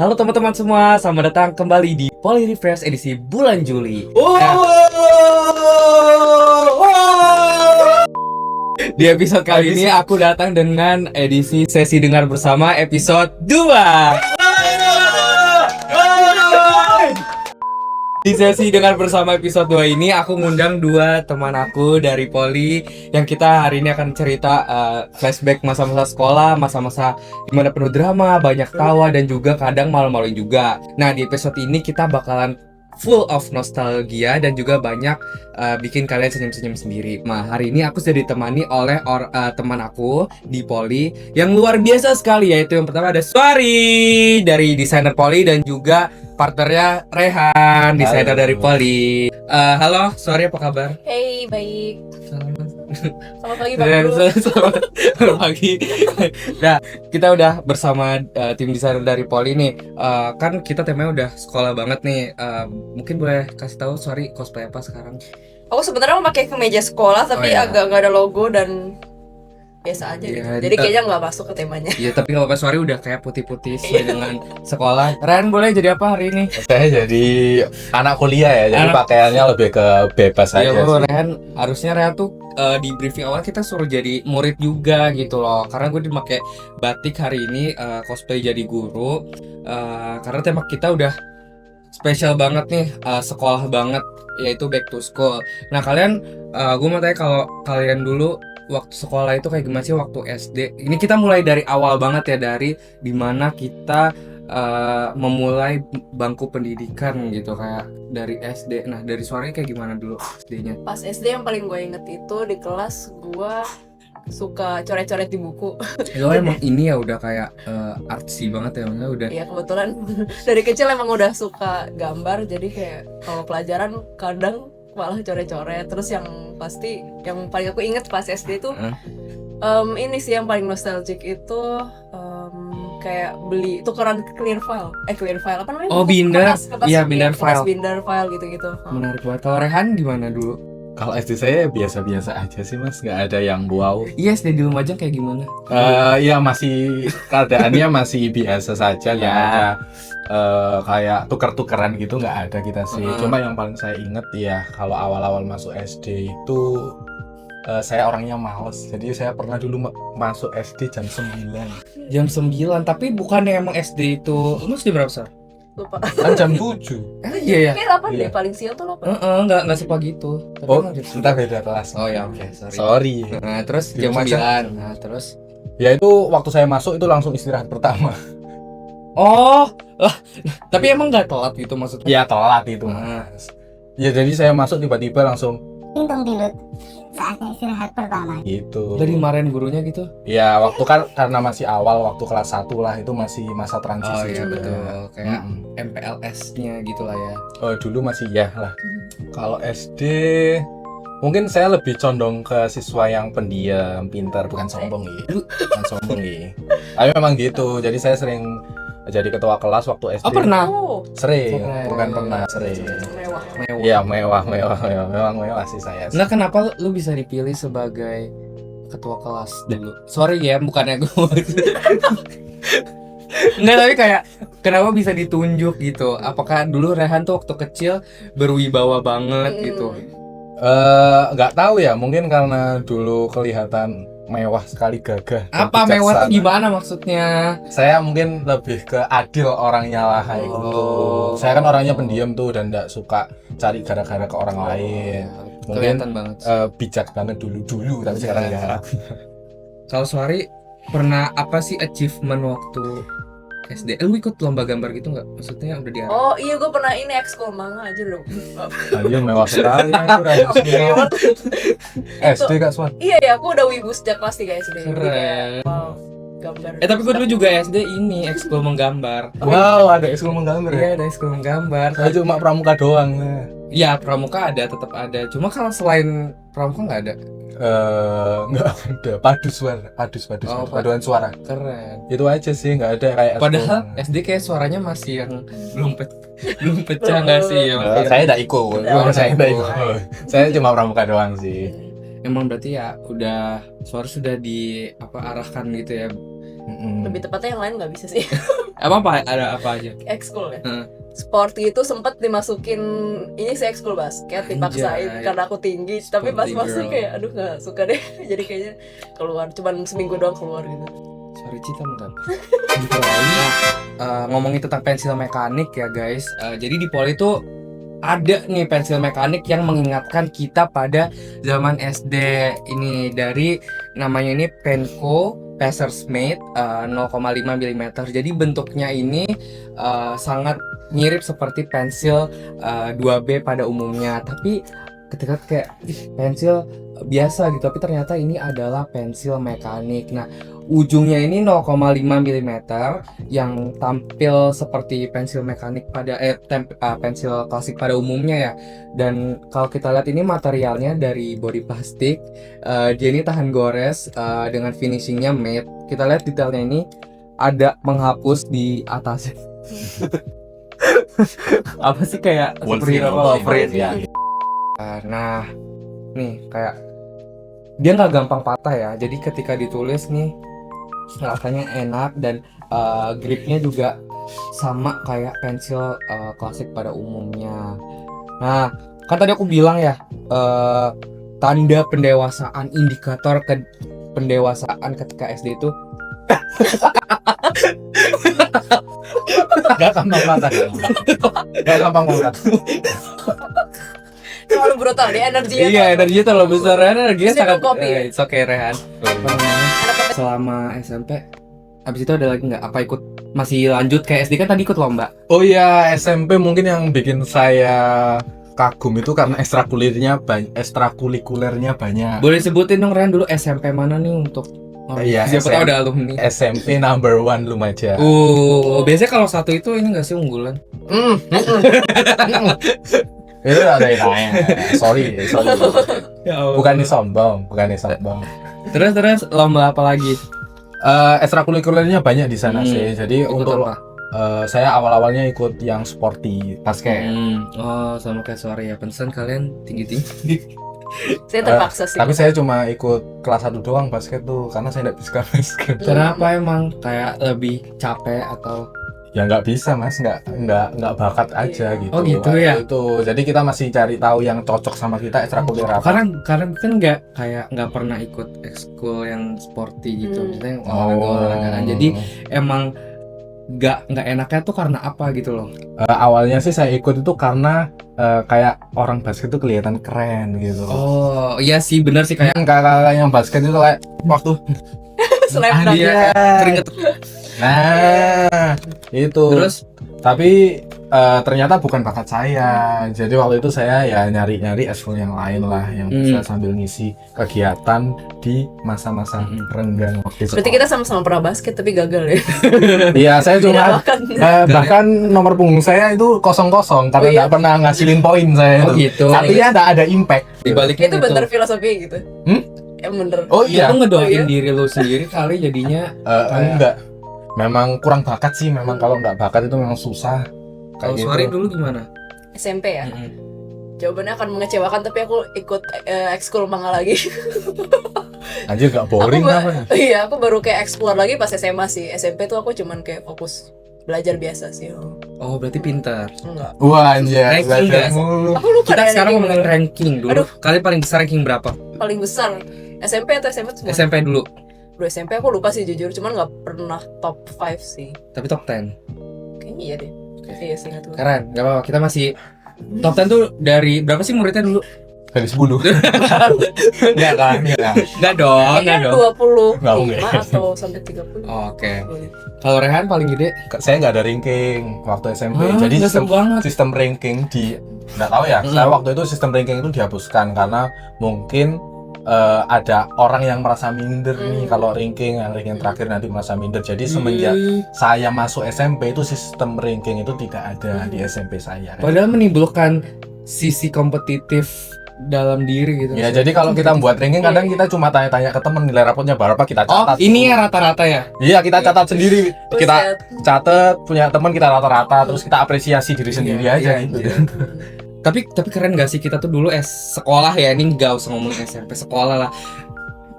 Halo teman-teman semua, selamat datang kembali di Poly Refresh edisi bulan Juli. Di episode kali ini aku datang dengan edisi sesi dengar bersama episode 2. Di sesi dengar bersama episode 2 ini aku ngundang dua teman aku dari Poli yang kita hari ini akan cerita flashback masa-masa sekolah, masa-masa dimana penuh drama, banyak tawa dan juga kadang malu-maluin juga. Nah di episode ini kita bakalan full of nostalgia dan juga banyak bikin kalian senyum-senyum sendiri. Nah hari ini aku sudah ditemani oleh teman aku di Poli yang luar biasa sekali, yaitu yang pertama ada Suari dari desainer Poli dan juga partnernya Rehan, desainer dari Poli. Halo, Suari, apa kabar? Hey, baik. Selamat Selamat pagi, Bang Bro. Selamat pagi. Nah, kita udah bersama tim desainer dari Poli nih. Kan kita temanya udah sekolah banget nih. Mungkin boleh kasih tahu Suari cosplay apa sekarang? Aku sebenarnya mau pakai kemeja sekolah tapi iya. agak nggak ada logo dan biasa aja gitu. Iya, Jadi kayaknya nggak masuk ke temanya. Iya, tapi kalau Suari udah kayak putih-putih sesuai dengan sekolah. Rehan boleh jadi apa hari ini? Saya jadi anak kuliah ya, jadi pakaiannya lebih ke bebas Iya, aja sih. harusnya Rehan tuh di briefing awal kita suruh jadi murid juga gitu loh. Karena gue dipakai batik hari ini, cosplay jadi guru. Karena tema kita udah spesial banget nih, sekolah banget, yaitu back to school. Nah kalian, gue mau tanya kalau kalian dulu waktu sekolah itu kayak gimana sih waktu SD? Ini kita mulai dari awal banget ya, dari dimana kita memulai bangku pendidikan gitu, kayak dari SD. Nah dari suaranya kayak gimana dulu SD-nya? Pas SD yang paling gue inget itu di kelas gue suka coret-coret di buku. Lo emang ini ya udah kayak artsy banget ya, maksudnya udah. Ya kebetulan dari kecil emang udah suka gambar, jadi kayak kalau pelajaran kadang malah coret-coret. Terus yang pasti yang paling aku inget pas SD itu ini sih yang paling nostalgic itu kayak beli tukeran clear file apa namanya? Oh, binder. Iya, binder file. Binder file gitu-gitu. Menarik banget. Kalau Rehan gimana dulu? Kalau SD saya biasa-biasa aja sih mas, nggak ada yang wow. Iya, SD di Lumajang kayak gimana? Ya masih keadaannya masih biasa saja, nggak ada kayak tuker-tukeran gitu, nggak ada kita sih. Cuma yang paling saya inget ya kalau awal-awal masuk SD itu saya orangnya males, jadi saya pernah dulu masuk SD jam 9. Jam 9, tapi bukannya emang SD itu lu SD berapa sih? Lupa. Kan jam 7. Iya ya. Kayak 8 Iya. deh, paling siang tuh 8. Enggak sepagi itu. Tapi Oh, emang jam 9. entah beda kelas. Oh ya, oke, sorry. Sorry. Nah, terus Di jam Lumajang. 9. Nah, terus Ya itu waktu saya masuk itu langsung istirahat pertama. oh, lah, tapi emang nggak telat gitu maksudnya? Ya telat itu Nah. mas. Ya jadi saya masuk tiba-tiba langsung Untung tilut saatnya istirahat pertama. gitu. Udah dimarahin gurunya gitu? Ya waktu kan karena masih awal, waktu kelas 1 lah, itu masih masa transisi Oh iya juga. betul, kayak Mm-mm. MPLS-nya gitu lah ya. Dulu masih ya lah. Kalau SD mungkin saya lebih condong ke siswa yang pendiam, pintar, bukan sombong ya. Bukan sombong ya. Tapi memang gitu. Jadi saya sering jadi ketua kelas waktu SD. Oh pernah? Oh, Sering, Keren. bukan pernah, sering. mewah. Mewah. Iya, mewah, memang mewah sih saya. Nah kenapa lu bisa dipilih sebagai ketua kelas dulu? Sorry ya, bukannya gue Enggak, tapi kayak kenapa bisa ditunjuk gitu? Apakah dulu Rehan tuh waktu kecil berwibawa banget gitu? Nggak tahu ya, mungkin karena dulu kelihatan mewah sekali, gagah dan Apa mewah tuh bijaksana. gimana maksudnya? Saya mungkin lebih ke adil orangnya lah kayak gitu. Saya kan orangnya pendiam tuh dan nggak suka cari gara-gara ke orang lain. Mungkin Kelihatan banget. bijak banget dulu tapi sekarang ya. Kalau Suari pernah apa sih achievement waktu SD? Lu ikut lomba gambar gitu nggak? Maksudnya udah diarah? Oh iya, gue pernah ini ekskul manga aja dong. Anjir mewah sekali itu Raisa. SD Kak Swan. Iya ya, aku udah wibu sejak kelas 3 SD. Jadi Keren. kayak, wow, gambar. Tapi gue dulu juga SD ini ekskul menggambar. Wow, ada ekskul menggambar ya. Iya, ada ekskul menggambar. Saya cuma pramuka doang. Iya, pramuka ada, tetap ada. Cuma kalau selain pramuka nggak ada. Enggak ada paduan suara. Keren. Itu aja sih, nggak ada kayak Padahal SD kayak suaranya masih yang belum pecah nggak sih? saya tidak ikut. Saya tidak ikut. Saya cuma pramuka doang sih. Emang berarti ya udah suara sudah arahkan gitu ya. Lebih tepatnya yang lain nggak bisa sih. Apa ada apa aja? ekskul ya. Heeh. Sporty itu sempet dimasukin ini sih ekskul basket dipaksain Anjay. karena aku tinggi, tapi pas Sporty masuk girl. kayak aduh nggak suka deh. Jadi kayaknya keluar, cuman seminggu doang keluar gitu. Sorry Cita bentar. Ngomongin tentang pensil mekanik ya guys. Jadi di Poli itu ada nih pensil mekanik yang mengingatkan kita pada zaman SD ini, dari namanya ini Penco Pacersmith 0,5 mm. Jadi bentuknya ini sangat mirip seperti pensil 2B pada umumnya, tapi ketika kayak pensil biasa gitu, tapi ternyata ini adalah pensil mekanik. Nah, ujungnya ini 0,5 mm yang tampil seperti pensil mekanik pada pensil klasik pada umumnya ya. Dan kalau kita lihat ini materialnya dari body plastik, dia ini tahan gores dengan finishingnya matte. Kita lihat detailnya ini ada menghapus di atasnya. Apa sih kayak Wolverine ya. Nah, nih kayak dia nggak gampang patah ya. Jadi ketika ditulis nih rasanya enak dan gripnya juga sama kayak pensil klasik pada umumnya. Nah, kan tadi aku bilang ya tanda pendewasaan, indikator pendewasaan ketika SD itu Gak gampang patah. Gak gampang patah. Terlalu brutal deh energinya. iya, energinya terlalu besar, energinya Bisa sangat minum kopi ya? it's okay Rehan. Selama SMP abis itu ada lagi nggak? Apa ikut masih lanjut kayak SD? Kan tadi ikut lomba. Oh iya, SMP mungkin yang bikin saya kagum itu karena ekstrakurikulernya banyak. Boleh sebutin dong Rehan dulu SMP mana nih untuk Iya, siapa tahu ada alumni. SMP number 1 Lumajang. Biasanya kalau satu itu ini nggak sih unggulan? Itu ada yang lain. Sorry. Ya Allah. Bukan disombong. Terus lomba apa lagi? Ekstrakurikulernya banyak di sana sih. Jadi Ikut untuk apa? saya awal-awalnya ikut yang sporty basket. Oh, sama kayak suara ya. Pantesan kalian tinggi-tinggi. Saya terpaksa sih. Tapi saya cuma ikut kelas 1 doang basket tuh karena saya nggak bisa basket. Kenapa emang kayak lebih capek atau? Ya nggak bisa mas, nggak bakat aja gitu. Oh, gitu ya? Itu. Jadi kita masih cari tahu yang cocok sama kita ekstrakurikuler apa. Karena kan nggak pernah ikut ekskul yang sporty gitu, maksudnya yang olahraga kan. Jadi emang nggak enaknya tuh karena apa gitu loh. Awalnya sih saya ikut itu karena kayak orang basket itu kelihatan keren gitu. Oh iya sih, benar sih kayak Kakak yang basket itu kayak waktu Slam dunk. dia keringet. Nah itu. Terus Tapi ternyata bukan bakat saya. Jadi waktu itu saya ya nyari ekskul yang lain lah yang bisa sambil ngisi kegiatan di masa-masa renggang waktu itu. Berarti kita sama-sama pernah basket tapi gagal ya. Iya, saya cuma Bahkan bahkan nomor punggung saya itu 0-0 karena nggak pernah ngasilin poin saya Oh itu. gitu. Artinya nggak ada impact. Dibaliknya itu bener filosofinya gitu. Yang bener. Oh Iya, iya, lu ngedoain Oh, iya? diri lu sendiri kali jadinya. enggak. Memang kurang bakat sih. Memang kalau nggak bakat itu memang susah. Kalau Kayak Suari gitu. dulu gimana? SMP ya. Jawabannya akan mengecewakan tapi aku ikut ekskul manga lagi. Anjir nggak boring Aku apa? Iya, aku baru kayak explore lagi pas SMA sih. SMP tuh aku cuman kayak fokus belajar biasa sih. Oh, berarti pintar. Enggak. Wah anjir. Ranking belajar nggak? mulu. Aku lupa Kita deh sekarang ranking ngomongin berapa. ranking dulu. Aduh. Kalian paling besar ranking berapa? Paling besar SMP atau SMA semua? SMP dulu, Bro, SMP aku lupa sih jujur, cuman nggak pernah top 5 sih. tapi top 10. Kayaknya iya deh. Iya sih nggak tahu. Keren, gak apa-apa. Kita masih top 10 tuh dari berapa sih muridnya dulu? Dari 10. Enggak kan? Enggak dong, enggak Kayaknya dong. 25 Nggak mungkin. atau sampai 30. Oke. Boleh. Kalau Rehan paling gede? Saya nggak ada ranking waktu SMP. Hah, Jadi nggak seru banget. sistem ranking nggak tahu ya. Saya waktu itu sistem ranking itu dihapuskan karena mungkin ada orang yang merasa minder nih kalau ranking terakhir nanti merasa minder. Jadi semenjak saya masuk SMP itu sistem ranking itu tidak ada di SMP saya. Padahal menimbulkan sisi kompetitif dalam diri gitu. Ya jadi kalau kita buat ranking kadang kita cuma tanya-tanya ke temen nilai rapotnya berapa kita Oh, catat. ini ya rata-rata ya? Iya kita catat sendiri. Kita Buset. catat punya teman kita rata-rata terus kita apresiasi diri sendiri Iya, aja iya, gitu. iya. Tapi keren gak sih kita tuh dulu sekolah ya, ini gak usah ngomongin SMP, sekolah lah.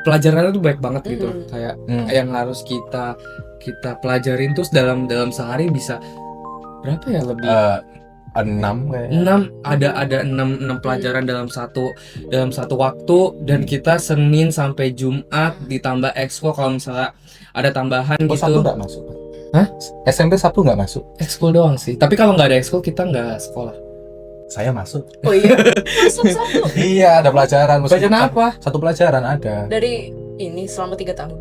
pelajarannya tuh baik banget gitu. Mhm. Kayak yang harus kita pelajarin terus dalam sehari bisa berapa ya, lebih 6 kayaknya. 6 ada 6 pelajaran dalam satu waktu, dan kita Senin sampai Jumat ditambah ekskul kalau misalnya ada tambahan Oh, Sabtu gitu. nggak masuk? Hah? SMP Sabtu nggak masuk? Ekskul doang sih. Tapi kalau nggak ada ekskul kita nggak sekolah. Saya masuk. Oh iya, masuk satu Iya, ada pelajaran. Pelajaran apa? Satu pelajaran ada. dari ini selama 3 tahun.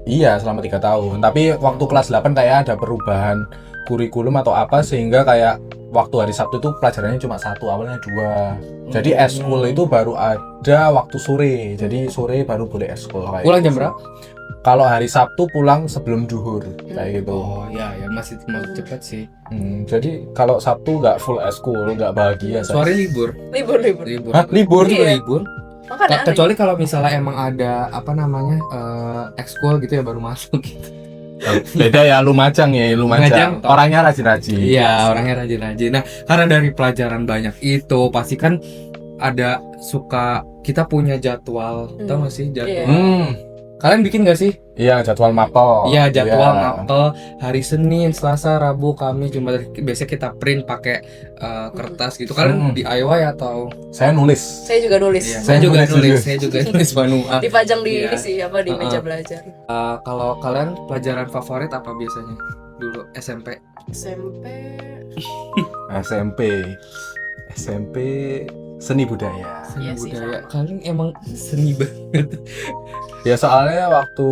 Iya, selama 3 tahun. Tapi waktu kelas 8 kayak ada perubahan kurikulum atau apa, sehingga kayak waktu hari Sabtu itu pelajarannya cuma 1, awalnya 2. Jadi eskul itu baru ada waktu sore. Jadi sore baru boleh eskul kayak Pulang gitu. jam berapa? Kalau hari Sabtu pulang sebelum duhur kayak gitu. Oh ya masih cepet sih. Jadi kalau Sabtu nggak full eskul, nggak bahagia saya. Sore libur. Libur. Hah, libur? Juga Iya. libur. Makanya aneh. Kecuali kalau misalnya emang ada apa namanya ekskul gitu ya baru masuk gitu. Beda ya, Lumajang ya, Lumajang. Lumajang. Orangnya rajin-rajin. Iya, orangnya rajin-rajin. Nah, karena dari pelajaran banyak itu pasti kan ada suka kita punya jadwal, tau gak sih jadwal? Iya. Kalian bikin gak sih? Iya, jadwal mapel. Iya, jadwal Iya. mapel hari Senin, Selasa, Rabu, Kamis, Jumat. Biasanya kita print pakai kertas gitu. Kalian DIY atau? Saya nulis. Saya juga nulis. Iya, Saya nulis. saya juga nulis manual. Dipajang di Iya. ini sih apa di meja belajar. Kalau kalian pelajaran favorit apa biasanya? Dulu SMP. SMP SMP seni budaya. Seni Iya sih, budaya. sama. Kalian emang seni banget. Ya soalnya waktu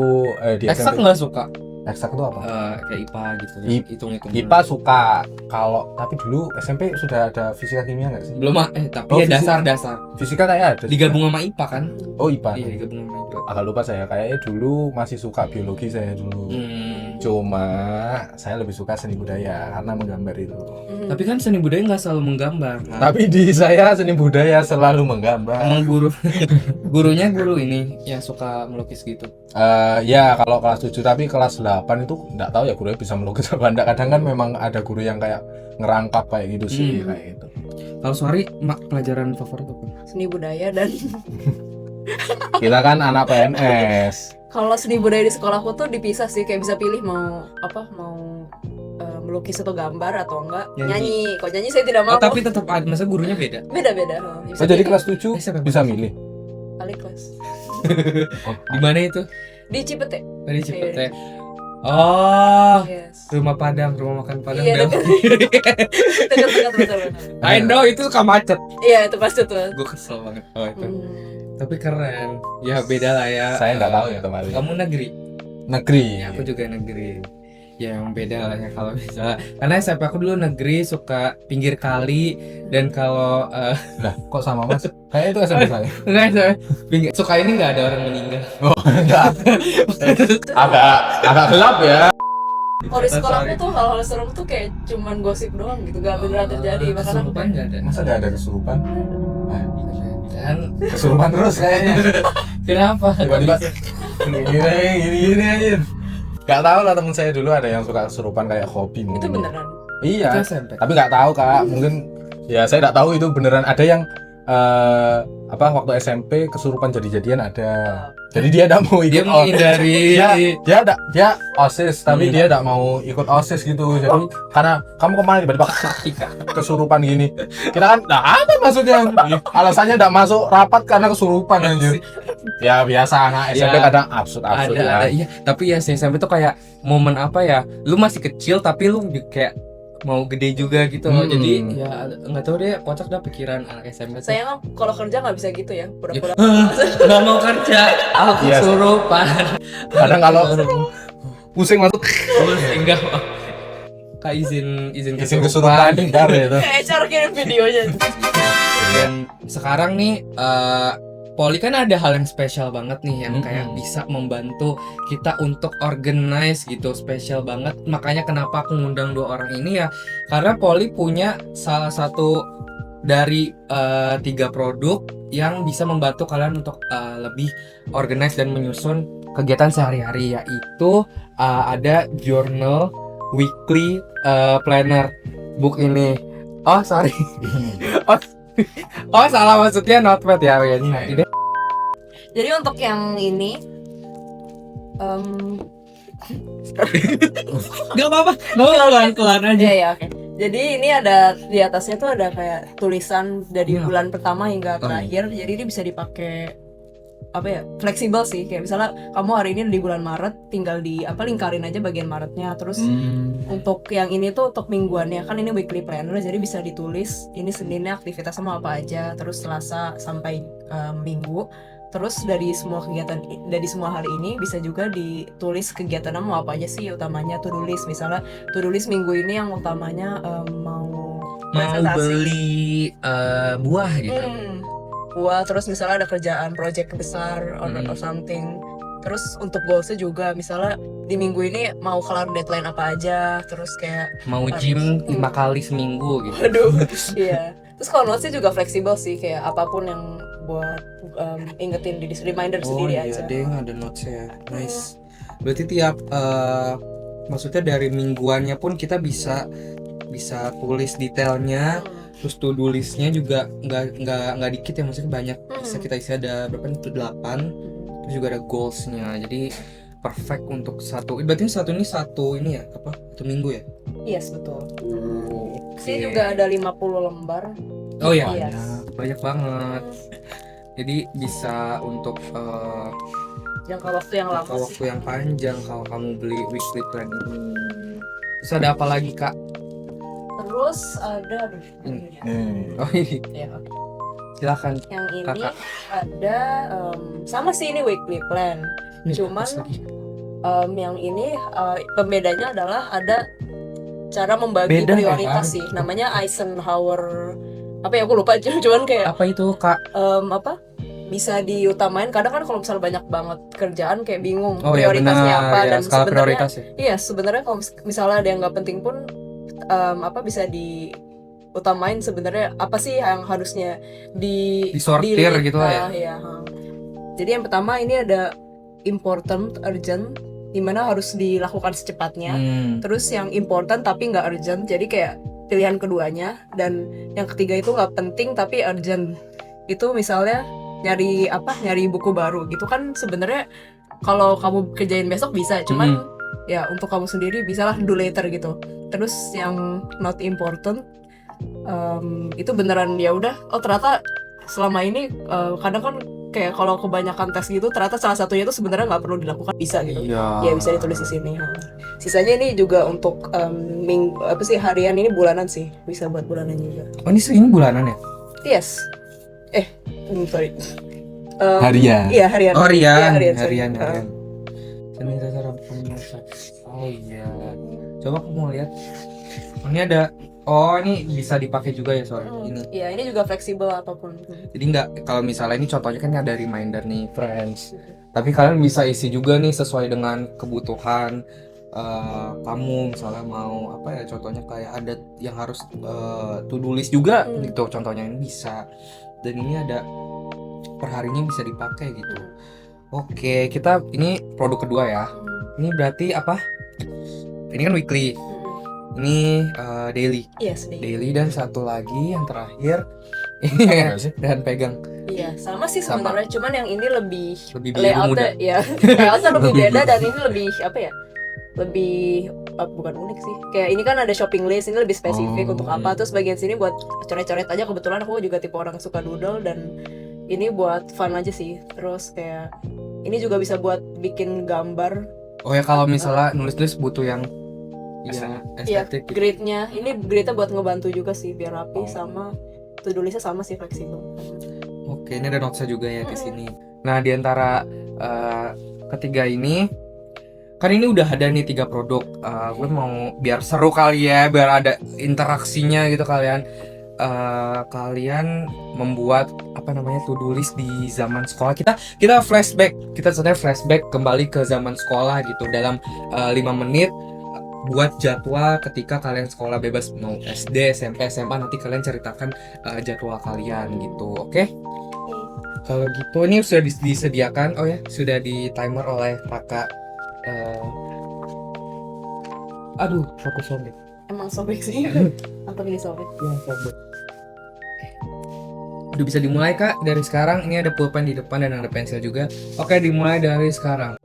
di Eksak SMP nggak suka? eksak itu apa? Kayak IPA gitu ya. I- Hitung-hitung. IPA suka. Kalau tapi dulu SMP sudah ada fisika kimia nggak sih? Belum tapi Oh, ya fisika. dasar. Fisika kayak ada. Digabung sama IPA kan? Oh, IPA. Iya, digabung sama IPA. Agak lupa saya. Kayaknya dulu masih suka biologi saya dulu. Cuma saya lebih suka seni budaya karena menggambar itu. Tapi kan seni budaya nggak selalu menggambar. Kan? Tapi di saya seni budaya selalu menggambar. Emang gurunya guru ini yang suka melukis gitu. Ya kalau kelas 7, tapi kelas 8 itu nggak tahu ya gurunya bisa melukis apa enggak. Kadang kan memang ada guru yang kayak ngerangkap kayak gitu sih kayak gitu. Kalau sorry, pelajaran favorit apa? seni budaya dan Kita kan anak PNS. kalau seni budaya di sekolahku tuh dipisah sih, kayak bisa pilih mau melukis atau gambar atau enggak nyanyi. Kalau nyanyi saya tidak mau. Oh, tapi tetap ada, masa gurunya beda. Beda-beda. Oh, jadi kelas 7 siapa? bisa milih. kali kelas Di mana itu? di Cipete. Tadi Cipete. Oh, Yes. rumah makan Padang. Iya, Bel. dekat betul. I know itu suka macet. Iya, itu pasti tuh. Gue kesel banget. Oh itu. Hmm. Tapi keren. Ya beda lah ya. Saya nggak tahu ya kemarin. Kamu negeri. Negeri. Ya, aku juga negeri. Ya yang beda lah ya kalau misalnya. Karena SMP aku dulu negeri, suka pinggir kali, dan kalau Lah, kok sama Mas? Kayak itu SMP saya. suka ini nggak ada orang meninggal. Oh, enggak. agak gelap ya. Kalau di sekolahku Sorry. tuh hal-hal serem tuh kayak cuman gosip doang gitu, gak beneran terjadi. Makanya Kesurupan nggak ada. Masa nggak ada kesurupan? Dan Kesurupan terus kayaknya. kenapa? Tiba-tiba gini aja. Gak tahu lah, temen saya dulu ada yang suka kesurupan kayak hobi itu mungkin. beneran. Iya. Itu SMP. Tapi nggak tahu Kak, mungkin ya saya nggak tahu itu beneran. Ada yang waktu SMP kesurupan jadi-jadian ada. Jadi dia tidak mau Dia ikut menghindari. dia OSIS tapi dia tidak mau ikut OSIS gitu. Jadi karena kamu kemana tiba-tiba kesurupan gini. Kita kan, nah apa maksudnya? Alasannya tidak masuk rapat karena kesurupan anjir. Ya biasa anak SMP Ya, kadang absurd ya. ada iya, tapi ya SMP tuh kayak momen apa ya, lu masih kecil tapi lu kayak mau gede juga gitu loh. Jadi ya nggak tahu deh, kocak dah pikiran anak SMP tuh. Saya kalau kerja nggak bisa gitu ya, pura-pura. Nggak mau kerja, aku Iya. kesurupan. Kadang kalau pusing masuk Enggak mau. Kak izin kesurupan bentar ya itu. Kayak cara kirim videonya. Dan sekarang nih Poli kan ada hal yang spesial banget nih, yang kayak bisa membantu kita untuk organize gitu, spesial banget. Makanya kenapa aku ngundang 2 orang ini ya, karena Poli punya salah satu dari 3 produk yang bisa membantu kalian untuk lebih organize dan menyusun kegiatan sehari-hari, yaitu ada journal weekly planner book ini. Oh sorry. Oh salah, maksudnya notepad ya. Nanti deh. Jadi untuk yang ini Em, Gak apa-apa, kelar aja. Iya ya, oke. Jadi ini ada di atasnya tuh ada kayak tulisan dari Iya. bulan pertama hingga Oh, terakhir. Jadi ini bisa dipakai apa ya? Fleksibel sih. Kayak misalnya kamu hari ini di bulan Maret, tinggal di apa lingkarin aja bagian Maretnya. Terus untuk yang ini tuh untuk mingguannya kan ini weekly planner, jadi bisa ditulis ini Seninnya aktivitas sama apa aja, terus Selasa sampai Minggu. Terus dari semua kegiatan dari semua hari ini bisa juga ditulis kegiatannya mau apa aja sih utamanya to do list. Misalnya to do list minggu ini yang utamanya mau presentasi. beli buah gitu. Buat terus misalnya ada kerjaan project besar or something. Terus untuk goalsnya juga misalnya di minggu ini mau kelar deadline apa aja. Terus kayak Mau gym 5 kali seminggu gitu. aduh iya. Terus kalau notesnya juga fleksibel sih, kayak apapun yang buat ingetin diri reminder sendiri aja. Ada yang ada notesnya, nice. Berarti tiap maksudnya dari mingguannya pun kita bisa tulis detailnya. Terus to do listnya juga nggak dikit ya, maksudnya banyak. Bisa kita isi ada berapa nih? 8. Terus juga ada goalsnya, jadi perfect untuk satu. Berarti satu ini ya apa? Satu minggu ya? Yes, betul. Oke. Sini juga ada 50 lembar. Oh ya, Yes. banyak banget. Jadi bisa untuk Jangka waktu yang lama jangka sih. waktu yang panjang kalau kamu beli weekly plan ini. Terus ada apa lagi kak? Terus ada Oh ini, ya, oke. silakan. Yang ini Kakak. ada sama sih ini weekly plan. Cuman Terus lagi. yang ini pembedanya adalah ada cara membagi Beda ya, prioritas kan? sih. Namanya Eisenhower apa ya, aku lupa. Cuman kayak Apa itu kak? apa bisa diutamain. Kadang kan kalau misalnya banyak banget kerjaan kayak bingung Oh ya prioritasnya benar, apa, ya, dan skala sebenarnya prioritas ya. iya sebenarnya kalau misalnya ada yang nggak penting pun apa bisa diutamain sebenarnya apa sih yang harusnya Disortir delete, gitu lah ya. iya, Jadi yang pertama ini ada important, urgent, dimana harus dilakukan secepatnya. Terus yang important tapi nggak urgent, jadi kayak pilihan keduanya. Dan yang ketiga itu nggak penting tapi urgent. Itu misalnya nyari buku baru gitu kan, sebenarnya kalau kamu kerjain besok bisa, cuman ya untuk kamu sendiri bisalah do later gitu. Terus yang not important itu beneran ya udah, oh ternyata selama ini kadang kan kayak kalau kebanyakan tes gitu ternyata salah satunya itu sebenarnya nggak perlu dilakukan, bisa gitu. Iya. Ya bisa ditulis di sini. Sisanya ini juga untuk harian, ini bulanan sih, bisa buat bulanan juga. Oh ini bulanan ya? Yes. Sorry. Harian. Iya harian. Oh Iya, harian. sorry. Seni dasar pengusaha. Oh iya. Coba aku mau lihat. Oh, ini ada. Oh ini bisa dipakai juga ya soalnya ini. Iya, ini juga fleksibel apapun. Jadi nggak, kalau misalnya ini contohnya kan ada reminder nih friends. Tapi kalian bisa isi juga nih sesuai dengan kebutuhan kamu. Misalnya mau apa ya, contohnya kayak ada yang harus to do list juga gitu. Contohnya ini bisa. Dan ini ada perharinya bisa dipakai gitu. Oke, kita ini produk kedua ya. Ini berarti apa? Ini kan weekly. Ini daily. Yes, Daily dan satu lagi yang terakhir Apa sih? dan pegang. Iya, sama sih Sama. sebenarnya, cuman yang ini lebih Lebih biru layoutnya muda. ya, layoutnya lebih beda, dan ini lebih apa ya? Lebih bukan unik sih. Kayak ini kan ada shopping list, ini lebih spesifik untuk apa. Terus bagian sini buat coret-coret aja. Kebetulan aku juga tipe orang suka doodle, dan ini buat fun aja sih. Terus kayak ini juga bisa buat bikin gambar. Oh ya, kalau misalnya nulis-nulis butuh yang Iya, estetik gitu. grid-nya. Ini grid-nya buat ngebantu juga sih biar rapi, sama to-do list-nya sama sih, fleksibel. Oke, ini ada notesnya juga ya ke sini. Nah, di antara ketiga ini kan ini udah ada nih 3 produk. Gue mau biar seru kali ya, biar ada interaksinya gitu kalian. Kalian membuat apa namanya to-do list di zaman sekolah. Kita flashback, kita sebenarnya flashback kembali ke zaman sekolah gitu dalam 5 menit. Buat jadwal ketika kalian sekolah bebas, mau SD, SMP, SMA, nanti kalian ceritakan jadwal kalian gitu, oke? Kalau gitu ini sudah disediakan, oh ya, sudah di timer oleh kakak. Aduh, fokus sobek. Emang sobek sih. Atau ini sobek. Ya, sobek. Udah bisa dimulai kak dari sekarang. Ini ada pulpen di depan dan ada pensil juga. Oke, dimulai dari sekarang.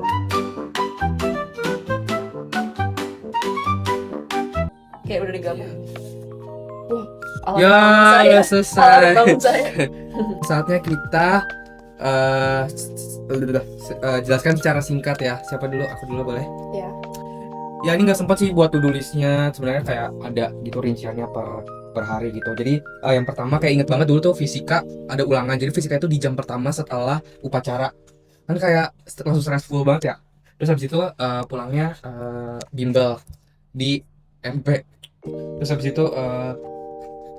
Ya, Alarm selesai. bangun saya. Saatnya kita eh jelaskan secara singkat ya. Siapa dulu? Aku dulu boleh? Ya. Ya ini nggak sempat sih buat to-do listnya. Sebenarnya kayak ada gitu rinciannya per hari gitu. Jadi yang pertama kayak inget banget dulu tuh fisika ada ulangan. Jadi fisika itu di jam pertama setelah upacara. Kan kayak langsung stressful banget ya. Terus habis itu pulangnya bimbel di MP. Terus habis itu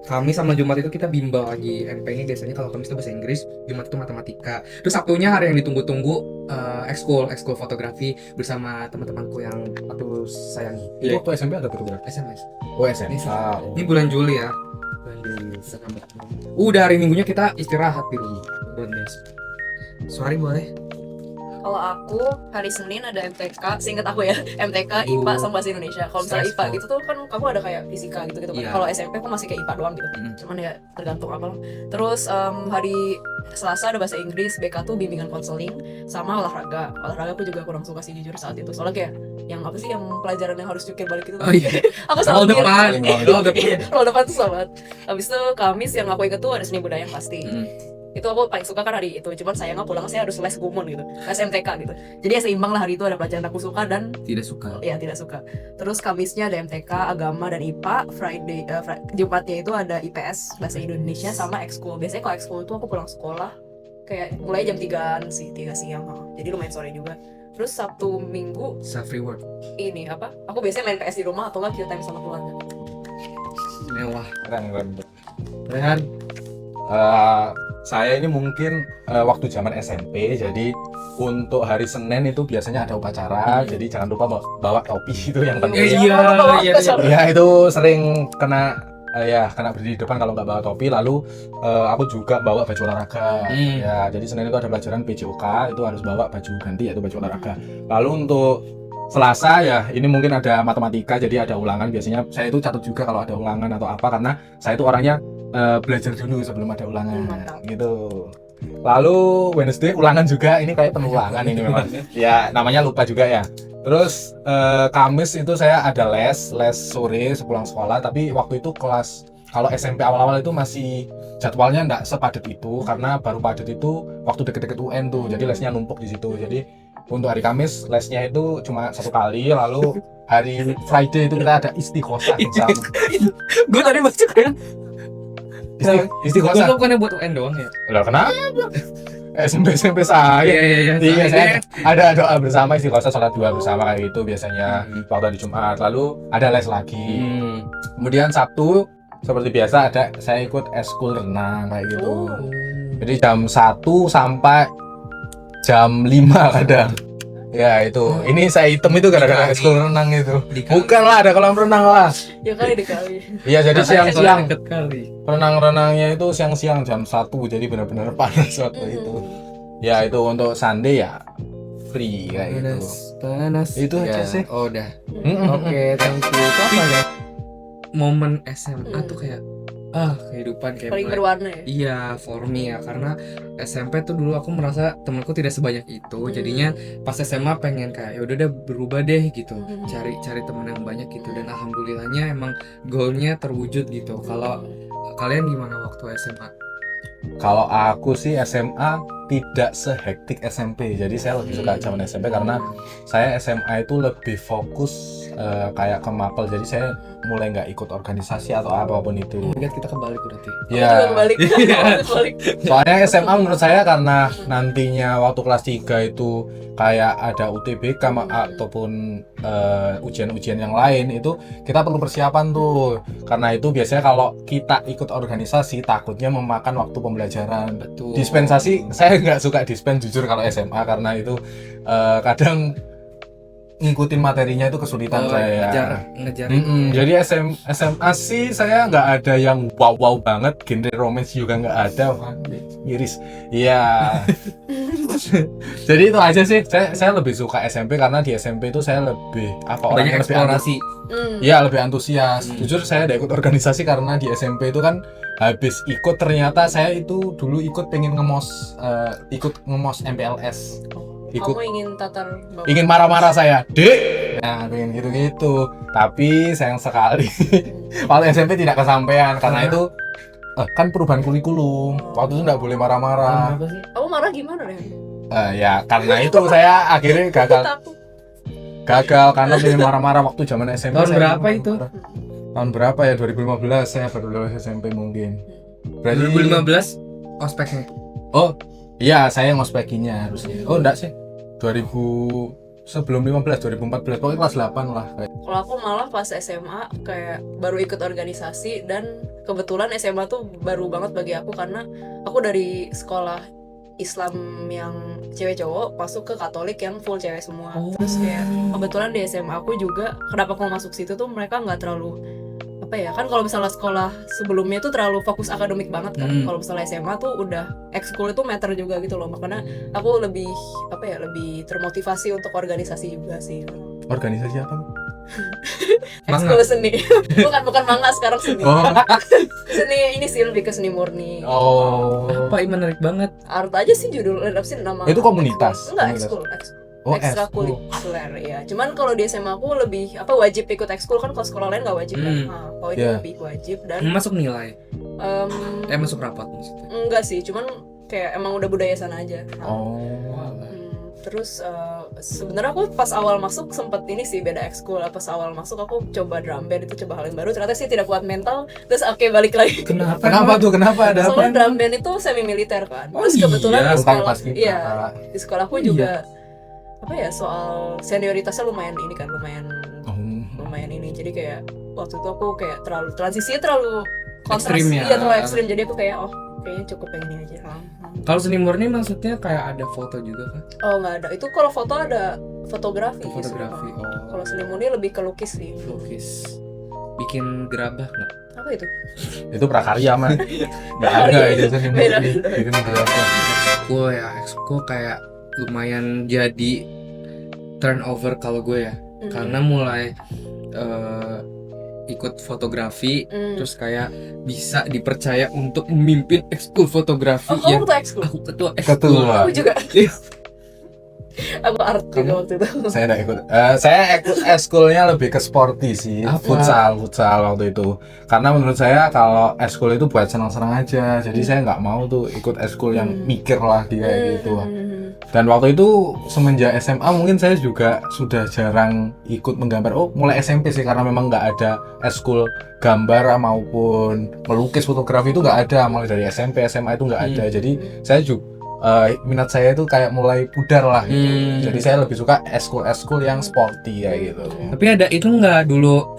Kamis sama Jumat itu kita bimbel lagi. MP ini biasanya kalau Kamis itu bahasa Inggris, Jumat itu matematika. Terus Sabtunya hari yang ditunggu-tunggu ekskul fotografi bersama teman-temanku yang aku sayangi. Itu waktu SMP ada fotografi. SMS. Oh SMP. Ini bulan Juli ya. Bulan Juli. Udah hari Minggunya kita istirahat di rumah. Sorry boleh. Kalau aku hari Senin ada MTK, seingat aku ya, MTK, IPA sama bahasa Indonesia. Kalau misalnya IPA gitu tuh kan kamu ada kayak fisika gitu kan. Iya. Kalau SMP aku masih kayak IPA doang gitu. Cuman ya tergantung apa. Terus hari Selasa ada bahasa Inggris, BK tuh bimbingan konseling sama olahraga. Olahraga aku juga kurang suka sih jujur saat itu. Soalnya kayak yang apa sih yang pelajaran yang harus jukir balik itu. Oh iya. Aku Roll selalu depan. Roll depan. Roll depan tuh sobat. Habis itu Kamis yang aku inget tuh ada seni budaya yang pasti. Itu aku paling suka kan hari itu, cuman sayangnya pulang saya harus les kumon gitu, SMTK gitu. Jadi ya seimbang lah hari itu, ada pelajaran aku suka dan Tidak suka. ya tidak suka. Terus Kamisnya ada MTK, agama dan IPA. Jumatnya itu ada IPS, bahasa Indonesia sama ekskul. Biasanya kalau ekskul itu aku pulang sekolah kayak mulai jam 3 sih, 3 siang. Jadi lumayan sore juga. Terus Sabtu Minggu Self reward. ini apa? Aku biasanya main PS di rumah atau nggak kill time sama keluarga. Mewah. Keren. Rehan. Saya ini mungkin waktu zaman SMP, jadi untuk hari Senin itu biasanya ada upacara, jadi jangan lupa bawa topi itu yang penting. Iya. Ya itu sering kena kena berdiri di depan kalau nggak bawa topi. Lalu aku juga bawa baju olahraga. Ya jadi Senin itu ada pelajaran PJOK, itu harus bawa baju ganti yaitu baju olahraga. Lalu untuk Selasa ya ini mungkin ada matematika, jadi ada ulangan. Biasanya saya itu catat juga kalau ada ulangan atau apa, karena saya itu orangnya belajar dulu sebelum ada ulangan gitu. Lalu Wednesday ulangan juga, ini kayak penuh ulangan ini memang. Ya namanya lupa juga ya. Terus Kamis itu saya ada les sore sepulang sekolah, tapi waktu itu kelas, kalau SMP awal-awal itu masih jadwalnya nggak sepadat itu, karena baru padat itu waktu deket-deket UN tuh, jadi lesnya numpuk di situ. Jadi untuk hari Kamis lesnya itu cuma 1 kali, lalu hari Friday itu kita ada istighosah bersama. Gue tadi baca kayak Istighosah. Gue bukannya buat UN doang ya? Lah kenapa? SMP saya. Iya, saya ada doa bersama, istighosah, sholat 2 bersama kayak gitu biasanya waktu hari Jumat. Lalu ada les lagi. Kemudian Sabtu seperti biasa ada saya ikut eskul renang kayak gitu. Jadi jam 1 sampai jam 5 kadang. Ya itu, ini saya hitam itu gara-gara eskul renang itu. Bukan lah, ada kolam renang lah. Ya kali dikali. Iya, jadi siang-siang. kali. Renang-renangnya itu siang-siang jam 1, jadi benar-benar panas waktu itu. Ya itu untuk Sunday ya free kayak gitu. Panas. Itu aja sih. Oh udah. Oke, thank you. Itu apa ya? Momen SMA tuh kayak kehidupan kayak Paling mulai- berwarna ya. Iya, for me ya, karena SMP tuh dulu aku merasa temanku tidak sebanyak itu. Jadinya pas SMA pengen kayak ya udah deh berubah deh gitu. Cari teman yang banyak gitu, dan alhamdulillahnya emang goalnya terwujud gitu. Kalau kalian gimana waktu SMA? Kalau aku sih SMA tidak sehektik SMP, jadi saya lebih suka zaman SMP karena saya SMA itu lebih fokus kayak ke mapel, jadi saya mulai nggak ikut organisasi atau apapun itu. Lihat kita kebalik berarti. Juga Ya, kebalik. Kebalik. soalnya SMA menurut saya karena nantinya waktu kelas 3 itu kayak ada UTBK ataupun ujian-ujian yang lain, itu kita perlu persiapan tuh. Karena itu biasanya kalau kita ikut organisasi takutnya memakan waktu pembelajaran. Betul. Dispensasi saya nggak suka dispen jujur kalau SMA, karena itu kadang ngikutin materinya itu kesulitan saya. Ngejar. Jadi SMA sih saya nggak ada yang wow banget, genre romance juga nggak ada. Wah, miris. Iya. Jadi itu aja sih. Saya lebih suka SMP karena di SMP itu saya lebih Banyak orangnya lebih eksplorasi. Iya, lebih antusias. Jujur saya ada ikut organisasi karena di SMP itu kan habis ikut, ternyata saya itu dulu ikut pengen ikut ngemos MPLS. Kamu ingin tatar bawah. Ingin marah-marah saya, Dek. Nah, pengen gitu-gitu. Tapi sayang sekali waktu SMP tidak kesampaian karena itu kan perubahan kurikulum. Waktu itu nggak boleh marah-marah. Apa sih? Kamu marah gimana deh? Ya karena itu saya akhirnya gagal Takut. karena pengen marah-marah waktu zaman SMP. Tahun saya berapa marah. itu? Tahun berapa ya? 2015 saya baru lulus SMP mungkin. Berarti 2015 ospeknya. Oh, iya saya ngospekinya harusnya. Oh, enggak sih. 2000 sebelum 15 2014 pokoknya kelas 8 lah kayak. Kalau aku malah pas SMA kayak baru ikut organisasi, dan kebetulan SMA tuh baru banget bagi aku karena aku dari sekolah Islam yang cewek cowok masuk ke Katolik yang full cewek semua. Terus kayak kebetulan di SMA aku juga, kenapa aku masuk situ tuh mereka nggak terlalu apa ya, kan kalau misalnya sekolah sebelumnya tuh terlalu fokus akademik banget kan. Kalau misalnya SMA tuh udah ekskul itu matter juga gitu loh. Makanya aku lebih apa ya, lebih termotivasi untuk organisasi juga sih. Organisasi apa? Ekskul seni. bukan manga, sekarang seni. Oh. Seni ini sih lebih ke seni murni. Oh. Apa ini menarik banget. Art aja sih judul, apa sih nama? Itu komunitas? Enggak, Komunitas. ekskul. Oh, Ekstrakurikuler ya. Cuman kalau di SMA aku lebih apa, wajib ikut ekskul kan, kalau sekolah lain nggak wajib kan. Nah, kalau ini Yeah. lebih wajib dan Masuk nilai. Masuk rapat maksudnya. enggak sih, cuman kayak emang udah budaya sana aja. Oh. Terus sebenarnya aku pas awal masuk sempet ini sih beda ekskul. Pas awal masuk aku coba drum band, itu coba hal yang baru. Ternyata sih tidak kuat mental. Terus oke, balik lagi. Kenapa? Kenapa ada apa? Soalnya drum band itu semi militer kan. Terus kebetulan iya, di sekolah, pas kita. iya, di sekolah aku juga apa ya, soal senioritasnya lumayan ini kan, lumayan ini. Jadi kayak waktu itu aku kayak terlalu transisinya terlalu kontras, Ekstrim ya. iya terlalu ekstrim. Jadi aku kayak kayaknya cukup yang ini aja. Kalau seni murni maksudnya kayak ada foto juga kan? Oh nggak ada. Itu kalau foto ada fotografi. Fotografi. justru. Oh. Kalau seni murni lebih ke lukis sih. Lukis. Bikin gerabah nggak? Apa itu? Itu prakarya mah. Enggak ada itu seni Beda. murni. Bikin berapa? Ekskul kayak lumayan jadi turnover kalau gue ya. Karena mulai ikut fotografi, terus kayak bisa dipercaya untuk memimpin ekskul fotografi. Oh, kamu tuh ekskul? Aku ketua ekskul. Ketua. Aku juga. Aku art juga waktu itu. Saya enggak ikut. Saya ikut eskulnya lebih ke sporty sih. Apa? Futsal waktu itu. Karena menurut saya kalau eskul itu buat senang-senang aja. Jadi saya nggak mau tuh ikut eskul yang mikir lah dia gitu. Dan waktu itu semenjak SMA mungkin saya juga sudah jarang ikut menggambar. Oh, mulai SMP sih, karena memang nggak ada eskul gambar maupun melukis fotografi itu nggak ada. Mulai dari SMP SMA itu nggak ada. Jadi saya juga minat saya itu kayak mulai pudar lah gitu. Jadi saya lebih suka eskul yang sporty ya gitu. Tapi ada itu nggak dulu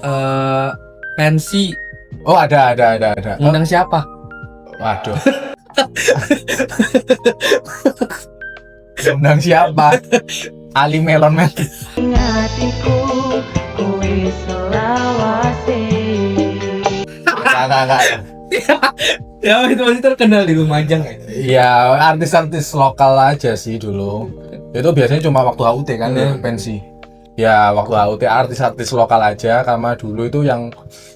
pensi? Oh, ada. Undang siapa? Waduh. Undang siapa? Ali Melon Men. Hatiku kuwi selawase. Enggak. Ya itu masih terkenal di Lumajang ya. Iya, artis-artis lokal aja sih dulu. Itu biasanya cuma waktu HUT kan ya, pensi. Ya, waktu HUT artis-artis lokal aja, karena dulu itu yang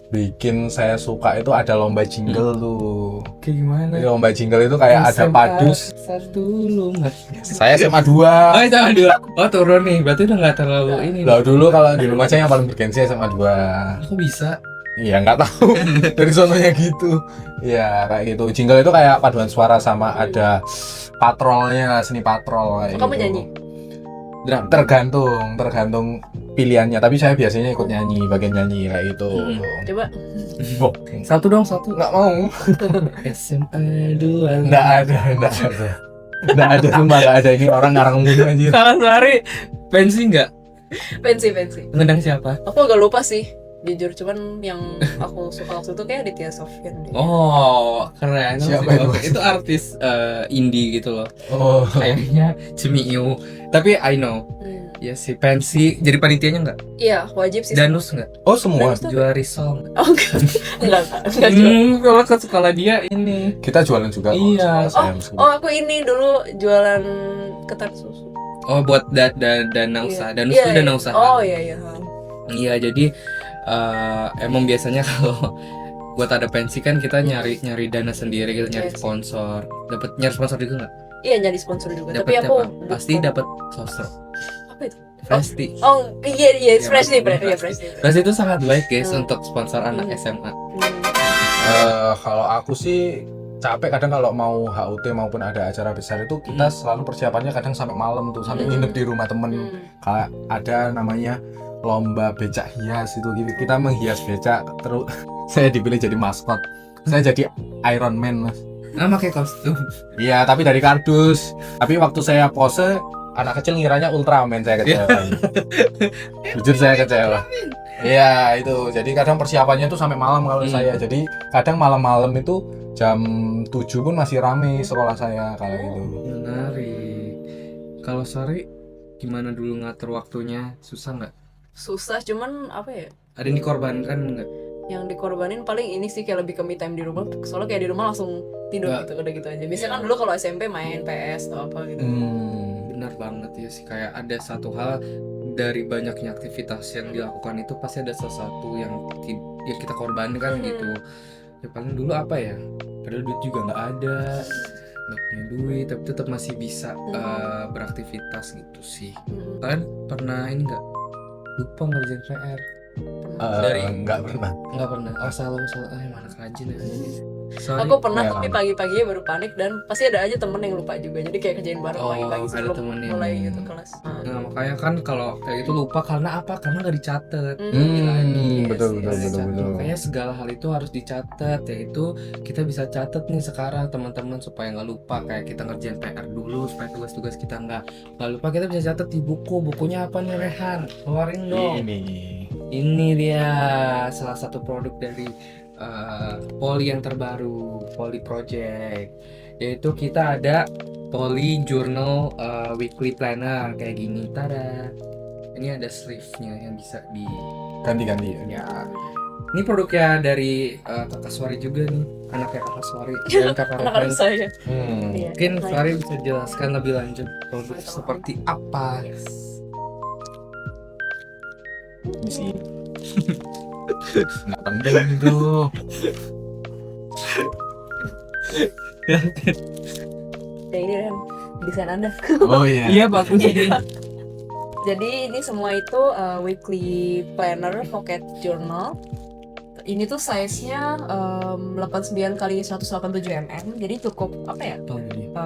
bikin saya suka itu ada lomba jingle tuh. Kayak gimana? Jadi lomba jingle itu kayak ada padus. Satu lumah. Saya SMA 2. Oh itu dua. Oh turun nih, berarti udah nggak terlalu ini. Lah dulu kalau di Lumajang yang paling bergensi SMA 2. Aku bisa. Iya, nggak tahu. Dari sononya gitu. Iya, kayak gitu. Jingle itu kayak paduan suara sama ada patrolnya, seni patrol kayak Kamu gitu. nyanyi? Drum. Tergantung pilihannya, tapi saya biasanya ikut nyanyi, bagian nyanyi kayak gitu. Coba. Satu dong, satu. Nggak mau. SMA 2. Nggak ada. Nggak ada, cuma nggak ada. Ini orang ngarang mulu anjir. Salah sehari. Pensi nggak? Pensi. Ngundang siapa? Aku agak lupa sih, jujur. Cuman yang aku suka waktu itu kayak Aditya Sofyan deh. Oh, keren. Siapa itu? Itu artis indie gitu loh. Oh, Kayaknya Cimiu. Tapi I know. Ya si pensi jadi panitianya nggak? Iya, wajib sih. Danus nggak? oh semua. Danus tuh- Jual risol nggak? Oh, enggak juga. Kalau ke sekolah dia ini. Kita jualan juga. kok, Iya. sekolah saya meskipun. Oh, aku ini dulu jualan ketan susu. Oh buat dana usaha. Danus Iya, itu dana usaha. Oh iya. Iya jadi emang biasanya kalau buat ada pensi kan kita nyari dana sendiri, kita nyari Iya sih. sponsor. Nyari sponsor juga nggak? Iya, jadi sponsor juga. Dapat Tapi aku Pasti dapat sosro. apa itu? Freshly. Oh iya Iya, Freshly, Freshly. Freshly. Freshly itu sangat baik guys Hmm. untuk sponsor anak SMA. Kalau aku sih capek kadang kalau mau HUT maupun ada acara besar itu kita selalu persiapannya kadang sampai malam tuh, sampai nginep di rumah temen. Kayak ada namanya lomba becak hias itu gitu. Kita menghias becak terus saya dipilih jadi maskot. Saya jadi Iron Man, Mas. Nah, pakai kostum. Iya, tapi dari kardus. Tapi waktu saya pose anak kecil ngiranya Ultraman, saya kecewa. Jujur saya kecewa. Iya, itu. Jadi kadang persiapannya tuh sampai malam kalau saya. Jadi kadang malam-malam itu jam 7 pun masih rame sekolah saya kalau gitu. Menarik. Kalau sore gimana dulu ngatur waktunya? Susah nggak? Susah, cuman apa ya, Ada yang dikorbankan nggak? yang dikorbanin paling ini sih kayak lebih ke me time di rumah, soalnya kayak di rumah langsung tidur Nggak. gitu, udah gitu aja. Biasanya kan dulu kalau SMP main PS atau apa gitu. Benar banget ya sih, kayak ada satu hal dari banyaknya aktivitas yang dilakukan itu pasti ada sesuatu yang kita korbankan gitu. Ya paling dulu apa ya, padahal duit juga nggak ada, nggak punya duit tapi tetap masih bisa beraktivitas gitu sih. Kalian pernah ini nggak lupa ngerjain PR? Dari- Enggak pernah. Nggak pernah. Oh salah mana rajin ya. Sorry. Aku pernah Ya, tapi lama. pagi-paginya baru panik, dan pasti ada aja temen yang lupa juga, jadi kayak kerjain bareng Oh, pagi-pagi ada sebelum temen yang- mulai gitu kelas. Nah makanya kan kalau kayak gitu lupa karena apa? Karena nggak dicatat. Betul. Makanya segala hal itu harus dicatat, yaitu kita bisa catat nih sekarang teman-teman supaya nggak lupa. Kayak kita ngerjain PR dulu supaya tugas-tugas kita nggak lupa, kita bisa catat di bukunya apa nih Rehan? Keluarin dong. Ini dia salah satu produk dari Poli yang terbaru, Poli Project, yaitu kita ada Poli Journal Weekly Planner kayak gini. Tada, ini ada sleeve-nya yang bisa di Ganti-ganti ya. ya. Ini produknya dari kakak Suari juga nih, anaknya kakak Suari dan kakak Anak-anak Rehan. saya. Iya. Mungkin Suari bisa jelaskan lebih lanjut produk seperti apa. Misi. Nggak penting itu. Ya ini kan desain Anda. Oh iya. Iya bagus ini. Jadi ini semua itu weekly planner pocket journal. Ini tuh size-nya 89 kali 187 mm. Jadi cukup apa ya?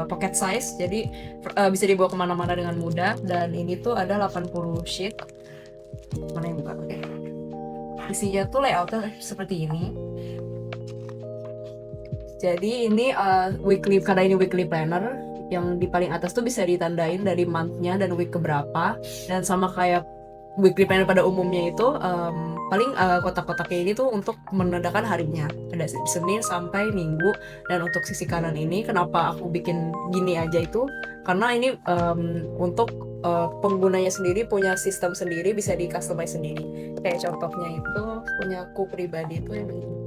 Pocket size. Jadi bisa dibawa kemana-mana dengan mudah. Dan ini tuh ada 80 sheet. Mana yang buka? Oke. Isinya tuh layoutnya seperti ini. Jadi ini weekly, karena ini weekly planner, yang di paling atas tuh bisa ditandain dari month-nya dan week keberapa. Dan sama kayak weekly planner pada umumnya itu paling kotak-kotaknya ini tuh untuk menandakan harinya, ada Senin sampai Minggu. Dan untuk sisi kanan ini kenapa aku bikin gini aja itu karena ini untuk penggunanya sendiri punya sistem sendiri, bisa di customize sendiri. Kayak contohnya itu punya aku pribadi itu yang begini.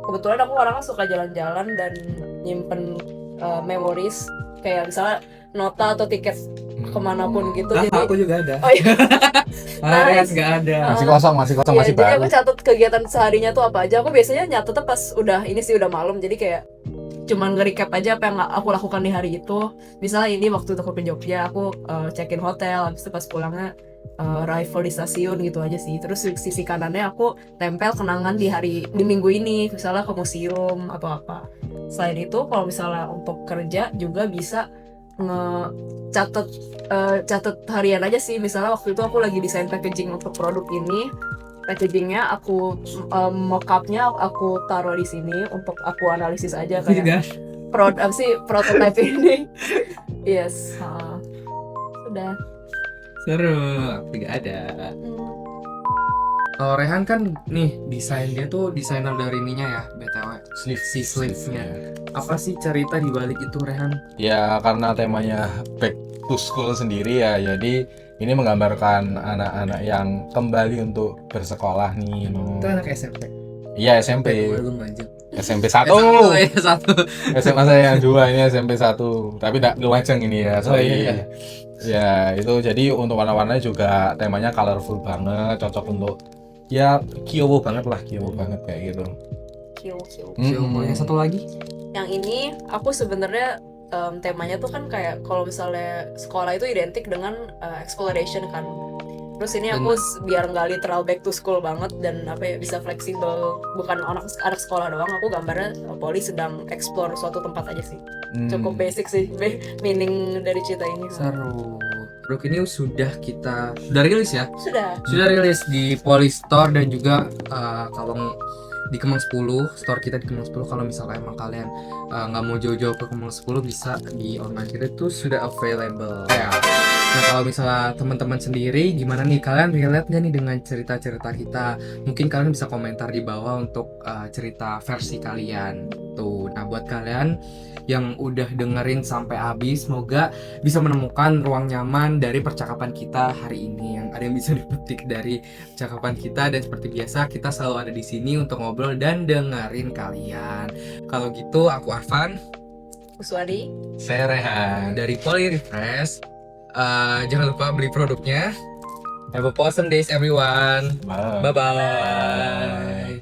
Kebetulan aku orangnya suka jalan-jalan dan nyimpen memories, kayak misalnya nota atau tiket kemanapun gitu. Jadi Aku juga ada. oh iya. Ares nggak ada. Masih kosong, Iya, masih jadi baru. aku catat kegiatan seharinya tuh apa aja. Aku biasanya nyatetnya pas udah ini sih udah malam, jadi kayak cuman nge-recap aja apa yang aku lakukan di hari itu. Misalnya ini waktu aku ke Jogja, aku check-in hotel, habis itu pas pulangnya arrival di stasiun gitu aja sih. Terus sisi kanannya aku tempel kenangan di minggu ini, misalnya ke museum atau apa. Selain itu kalau misalnya untuk kerja juga bisa catat harian aja sih. Misalnya waktu itu aku lagi desain packaging untuk produk ini, packagingnya aku mockupnya aku taruh di sini untuk aku analisis aja kayak prototype ini. Yes, sudah. Seru, aku juga ada. Kalau Rehan kan nih desain dia tuh desainer dari ininya ya, BTW. Sleeve-nya. Apa sih cerita di balik itu Rehan? Ya karena temanya back to school sendiri ya, jadi ini menggambarkan anak-anak yang kembali untuk bersekolah nih. Itu anak SMP. Iya SMP. Belum lanjut. SMP 1. Satu. SMA saya yang 2, ini SMP 1. Tapi tidak luaceng ini ya. Oh, iya. Ya itu jadi untuk warna-warnanya juga temanya colorful banget, cocok untuk ya kiowo banget kayak gitu. Kill. Yang satu lagi? Yang ini aku sebenarnya temanya tuh kan kayak kalau misalnya sekolah itu identik dengan exploration kan. Terus ini aku biar nggak literal back to school banget dan apa ya bisa fleksibel, bukan anak sekolah doang, aku gambarnya Poli sedang explore suatu tempat aja sih. Cukup basic sih meaning dari cerita ini. Seru. Produk ini sudah rilis ya? Sudah Rilis di Poly Store dan juga kalau di Kemang 10, store kita di Kemang 10. Kalau misalnya emang kalian nggak mau jauh-jauh ke Kemang 10, bisa di online kita tuh sudah available ya. Nah kalau misalnya teman-teman sendiri gimana nih, kalian relate nggak nih dengan cerita-cerita kita? Mungkin kalian bisa komentar di bawah untuk cerita versi kalian tuh. Nah buat kalian yang udah dengerin sampai habis, semoga bisa menemukan ruang nyaman dari percakapan kita hari ini, yang ada yang bisa dipetik dari percakapan kita. Dan seperti biasa kita selalu ada di sini untuk ngobrol dan dengerin kalian. Kalau gitu aku Arfan, Uswadi. Saya Rehan. dari Poly Refresh. Jangan lupa beli produknya. Have a awesome days everyone. Bye. Bye bye.